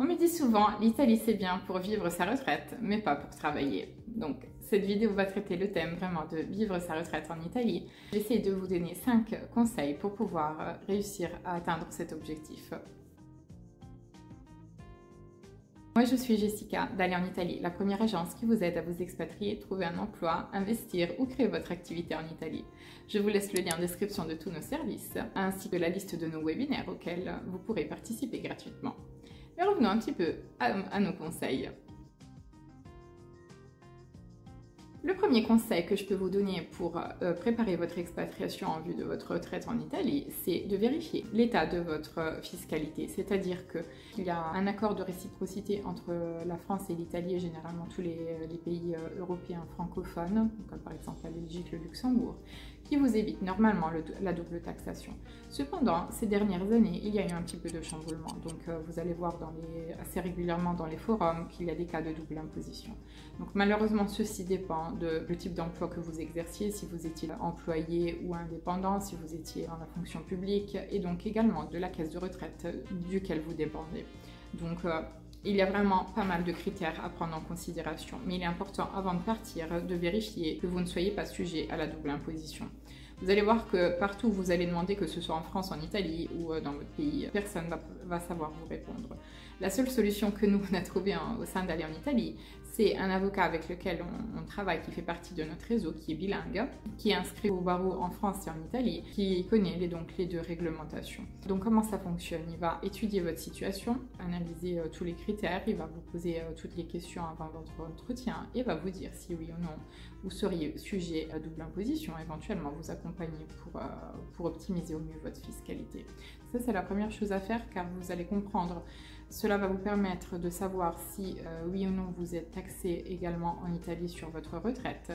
On me dit souvent, l'Italie c'est bien pour vivre sa retraite, mais pas pour travailler. Donc cette vidéo va traiter le thème vraiment de vivre sa retraite en Italie. J'essaie de vous donner 5 conseils pour pouvoir réussir à atteindre cet objectif. Moi je suis Jessica d'Aller en Italie, la première agence qui vous aide à vous expatrier, trouver un emploi, investir ou créer votre activité en Italie. Je vous laisse le lien en description de tous nos services, ainsi que la liste de nos webinaires auxquels vous pourrez participer gratuitement. Mais revenons un petit peu à nos conseils. Le premier conseil que je peux vous donner pour préparer votre expatriation en vue de votre retraite en Italie, c'est de vérifier l'état de votre fiscalité. C'est-à-dire qu'il y a un accord de réciprocité entre la France et l'Italie et généralement tous les pays européens francophones, comme par exemple la Belgique, le Luxembourg, qui vous évite normalement la double taxation. Cependant, ces dernières années, il y a eu un petit peu de chamboulement. Donc vous allez voir assez régulièrement dans les forums qu'il y a des cas de double imposition. Donc malheureusement, ceci dépend du type d'emploi que vous exerciez, si vous étiez employé ou indépendant, si vous étiez dans la fonction publique, et donc également de la caisse de retraite duquel vous dépendez. Donc il y a vraiment pas mal de critères à prendre en considération, mais il est important avant de partir de vérifier que vous ne soyez pas sujet à la double imposition. Vous allez voir que partout où vous allez demander, que ce soit en France, en Italie ou dans votre pays, personne ne va savoir vous répondre. La seule solution que nous on a trouvée au sein d'Aller en Italie, c'est un avocat avec lequel on travaille, qui fait partie de notre réseau, qui est bilingue, qui est inscrit au barreau en France et en Italie, qui connaît donc les deux réglementations. Donc comment ça fonctionne? Il va étudier votre situation, analyser tous les critères, il va vous poser toutes les questions avant votre entretien et va vous dire si oui ou non vous seriez sujet à double imposition, éventuellement vous accompagner pour optimiser au mieux votre fiscalité. Ça, c'est la première chose à faire car vous allez comprendre. Cela va vous permettre de savoir si oui ou non vous êtes taxé également en Italie sur votre retraite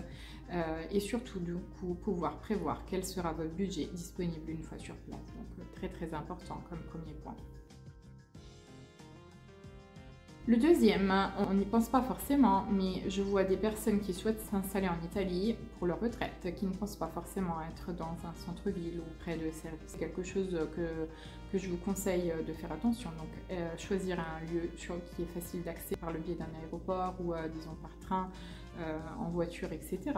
et surtout du coup pouvoir prévoir quel sera votre budget disponible une fois sur place. Donc très très important comme premier point. Le deuxième, on n'y pense pas forcément, mais je vois des personnes qui souhaitent s'installer en Italie pour leur retraite, qui ne pensent pas forcément être dans un centre-ville ou près de services. C'est quelque chose que je vous conseille de faire attention. Donc choisir un lieu qui est facile d'accès par le biais d'un aéroport ou disons par train, en voiture, etc.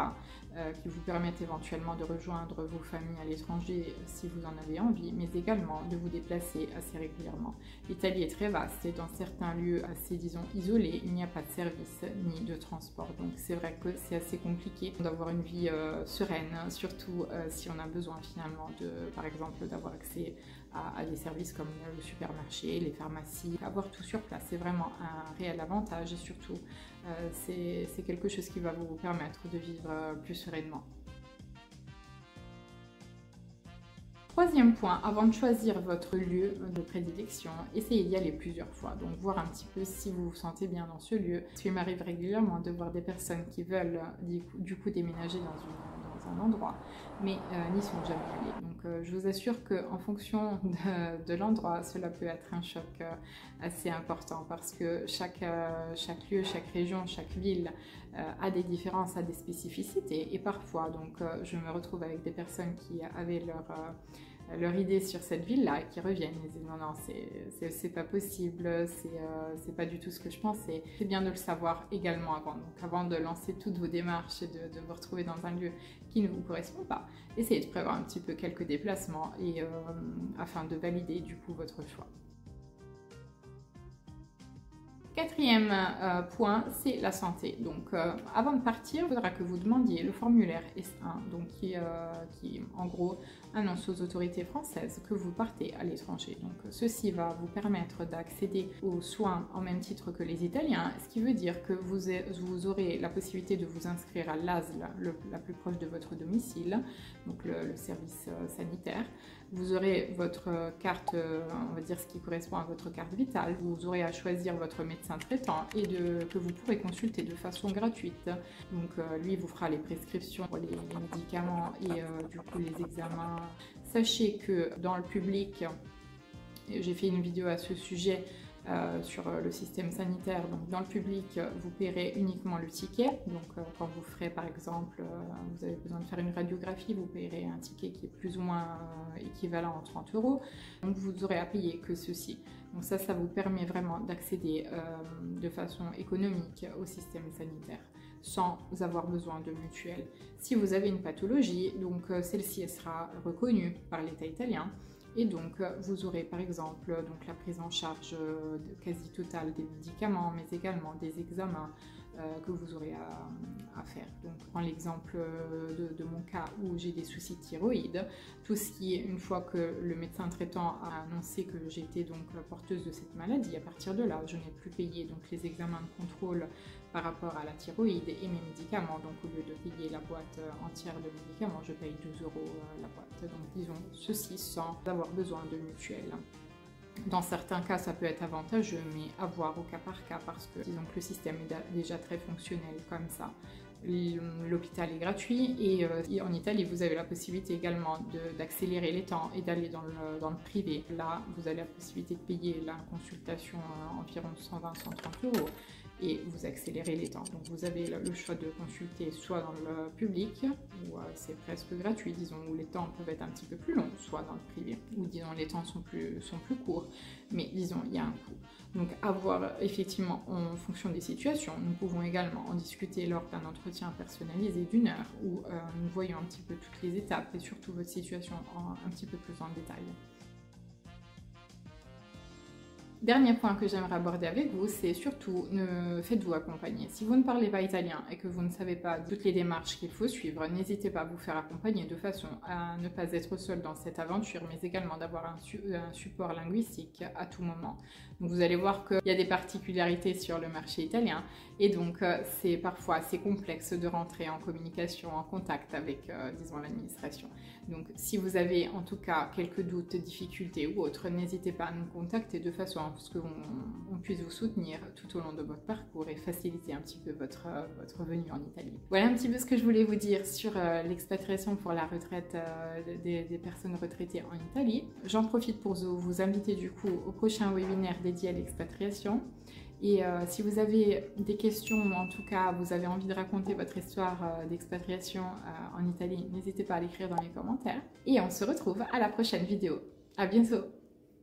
Qui vous permettent éventuellement de rejoindre vos familles à l'étranger si vous en avez envie, mais également de vous déplacer assez régulièrement. L'Italie est très vaste et dans certains lieux assez, disons, isolés, il n'y a pas de service ni de transport. Donc c'est vrai que c'est assez compliqué d'avoir une vie sereine, surtout si on a besoin finalement par exemple, d'avoir accès à des services comme le supermarché, les pharmacies. Avoir tout sur place, c'est vraiment un réel avantage et surtout c'est quelque chose qui va vous permettre de vivre plus sereinement. Troisième point, avant de choisir votre lieu de prédilection, essayez d'y aller plusieurs fois. Donc voir un petit peu si vous vous sentez bien dans ce lieu. Parce qu'il m'arrive régulièrement de voir des personnes qui veulent du coup déménager dans un endroit, mais n'y sont jamais allées. Donc je vous assure qu'en fonction de l'endroit, cela peut être un choc assez important parce que chaque lieu, chaque région, chaque ville a des différences, a des spécificités et parfois donc je me retrouve avec des personnes qui avaient leur idée sur cette ville-là qui reviennent et disent non, c'est pas possible, c'est pas du tout ce que je pensais. C'est bien de le savoir également avant. Donc avant de lancer toutes vos démarches et de vous retrouver dans un lieu qui ne vous correspond pas, essayez de prévoir un petit peu quelques déplacements et, afin de valider du coup votre choix. Quatrième point, c'est la santé. Donc avant de partir, il faudra que vous demandiez le formulaire S1, donc qui en gros annonce aux autorités françaises que vous partez à l'étranger. Donc ceci va vous permettre d'accéder aux soins en même titre que les Italiens, ce qui veut dire que vous aurez la possibilité de vous inscrire à l'ASL la plus proche de votre domicile, donc le service sanitaire. Vous aurez votre carte, on va dire ce qui correspond à votre carte vitale. Vous aurez à choisir votre médecin traitant et que vous pourrez consulter de façon gratuite. Donc lui vous fera les prescriptions pour les médicaments et du coup les examens. Sachez que dans le public, j'ai fait une vidéo à ce sujet, sur le système sanitaire. Donc dans le public, vous paierez uniquement le ticket. Donc quand vous ferez par exemple, vous avez besoin de faire une radiographie, vous paierez un ticket qui est plus ou moins équivalent à 30 €. Donc vous aurez à payer que ceci. Donc ça vous permet vraiment d'accéder de façon économique au système sanitaire sans avoir besoin de mutuelle. Si vous avez une pathologie, donc celle-ci sera reconnue par l'État italien et donc vous aurez par exemple donc, la prise en charge quasi totale des médicaments, mais également des examens que vous aurez à faire. Donc, je prends l'exemple de mon cas où j'ai des soucis de thyroïde. Tout ce qui est, une fois que le médecin traitant a annoncé que j'étais donc porteuse de cette maladie, à partir de là, je n'ai plus payé donc les examens de contrôle par rapport à la thyroïde et mes médicaments. Donc, au lieu de payer la boîte entière de médicaments, je paye 12 € la boîte. Donc, disons ceci sans avoir besoin de mutuelle. Dans certains cas, ça peut être avantageux, mais à voir au cas par cas parce que disons que le système est déjà très fonctionnel comme ça. L'hôpital est gratuit et en Italie, vous avez la possibilité également d'accélérer les temps et d'aller dans le privé. Là, vous avez la possibilité de payer la consultation environ 120-130 € et vous accélérez les temps. Donc vous avez le choix de consulter soit dans le public, où c'est presque gratuit, disons, où les temps peuvent être un petit peu plus longs, soit dans le privé, où disons les temps sont plus courts, mais disons il y a un coût. Donc à voir effectivement en fonction des situations. Nous pouvons également en discuter lors d'un entretien personnalisé d'1 heure, où nous voyons un petit peu toutes les étapes et surtout votre situation un petit peu plus en détail. Dernier point que j'aimerais aborder avec vous, c'est surtout faites-vous accompagner. Si vous ne parlez pas italien et que vous ne savez pas toutes les démarches qu'il faut suivre, n'hésitez pas à vous faire accompagner de façon à ne pas être seul dans cette aventure, mais également d'avoir un support linguistique à tout moment. Donc vous allez voir qu'il y a des particularités sur le marché italien et donc c'est parfois assez complexe de rentrer en communication, en contact avec, disons, l'administration. Donc si vous avez en tout cas quelques doutes, difficultés ou autres, n'hésitez pas à nous contacter de façon à ce qu'on puisse vous soutenir tout au long de votre parcours et faciliter un petit peu votre venue en Italie. Voilà un petit peu ce que je voulais vous dire sur l'expatriation pour la retraite des personnes retraitées en Italie. J'en profite pour vous inviter du coup au prochain webinaire dédié à l'expatriation. Et si vous avez des questions, ou en tout cas vous avez envie de raconter votre histoire d'expatriation en Italie, n'hésitez pas à l'écrire dans les commentaires. Et on se retrouve à la prochaine vidéo. À bientôt!